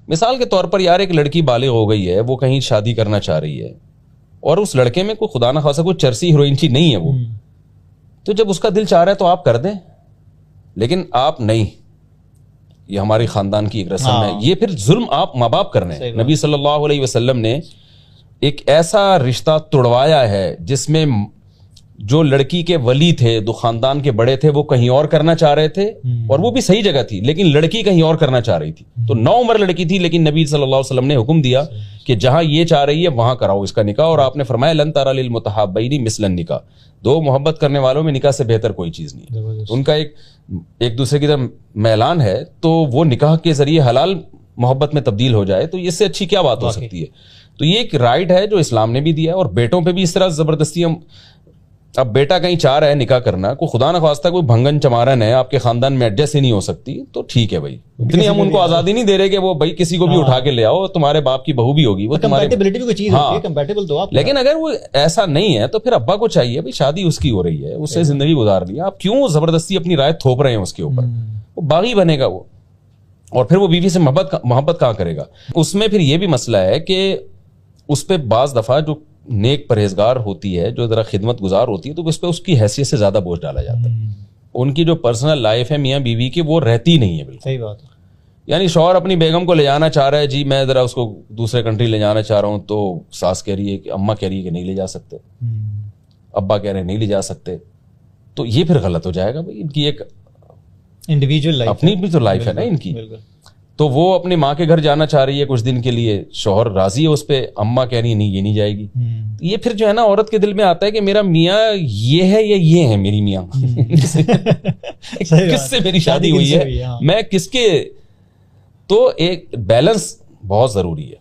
مثال کے طور پر یار ایک لڑکی بالغ ہو گئی ہے, وہ کہیں شادی کرنا چاہ رہی ہے اور اس لڑکے میں کوئی خدا نہ خواستہ کوئی چرسی ہیروئن چی نہیں ہے وہ, تو جب اس کا دل چاہ رہا ہے تو آپ کر دیں, لیکن آپ نہیں, یہ ہماری خاندان کی ایک رسم ہے, یہ پھر ظلم آپ ماں باپ کر رہے ہیں. نبی صلی اللہ علیہ وسلم نے ایک ایسا رشتہ توڑوایا ہے جس میں جو لڑکی کے ولی تھے, جو خاندان کے بڑے تھے, وہ کہیں اور کرنا چاہ رہے تھے, اور وہ بھی صحیح جگہ تھی, لیکن لڑکی کہیں اور کرنا چاہ رہی تھی. تو 9 عمر لڑکی تھی, لیکن نبی صلی اللہ علیہ وسلم نے حکم دیا کہ جہاں یہ چاہ رہی ہے وہاں کراؤ اس کا نکاح, اور آپ نے فرمایا لن ترى للمتحابین مثل النکاح, دو محبت کرنے والوں میں نکاح سے بہتر کوئی چیز نہیں. ان کا ایک دوسرے کی طرف میلان ہے, تو وہ نکاح کے ذریعے حلال محبت میں تبدیل ہو جائے, تو اس سے اچھی کیا بات ہو سکتی ہے. تو یہ ایک رائٹ ہے جو اسلام نے بھی دیا ہے, اور بیٹوں پہ بھی اس طرح زبردستی ہم, اب بیٹا کہیں چاہ رہا ہے نکاح کرنا, کوئی خدا نہ خواستہ کوئی بھنگن چمارن ہے آپ کے خاندان میں ایڈجسٹ ہی نہیں ہو سکتی, تو ٹھیک ہے بھائی, اتنی ہم ان کو آزادی نہیں دے رہے کہ وہ بھائی کسی کو بھی اٹھا کے لے آؤ, تمہارے باپ کی بہو بھی ہوگی وہ تمہارے, لیکن اگر وہ ایسا نہیں ہے تو پھر ابا کو چاہیے بھائی شادی اس کی ہو رہی ہے, اس سے زندگی گزارنی ہے, آپ کیوں زبردستی اپنی رائے تھوپ رہے ہیں اس کے اوپر, وہ باغی بنے گا وہ, اور پھر وہ بیوی سے محبت کہاں کرے گا. اس میں پھر یہ بھی مسئلہ ہے کہ اس پہ بعض دفعہ جو نیک پرہیزگار ہوتی ہے, جو ذرا خدمت گزار ہوتی ہے, تو اس پہ اس کی حیثیت سے زیادہ بوجھ ڈالا جاتا ہے. ان کی جو پرسنل لائف ہے میاں بیوی کی, وہ رہتی نہیں ہے بالکل. صحیح بات ہے. یعنی شوہر اپنی بیگم کو لے جانا چاہ رہا ہے, جی میں ذرا اس کو دوسرے کنٹری لے جانا چاہ رہا ہوں, تو ساس کہہ رہی ہے کہ اماں کہہ رہی ہے کہ نہیں لے جا سکتے, ابا کہہ رہے ہیں نہیں لے جا سکتے, تو یہ پھر غلط ہو جائے گا. بھائی ان کی ایک انڈیویجول لائف, اپنی بھی تو لائف ہے نا ان کی. تو وہ اپنی ماں کے گھر جانا چاہ رہی ہے کچھ دن کے لیے, شوہر راضی ہے اس پہ, اماں کہہ رہی ہے نہیں یہ نہیں جائے گی. یہ پھر جو ہے نا عورت کے دل میں آتا ہے کہ میرا میاں یہ ہے یا یہ ہے میری میاں, کس سے میری شادی ہوئی ہے, میں کس کے. تو ایک بیلنس بہت ضروری ہے.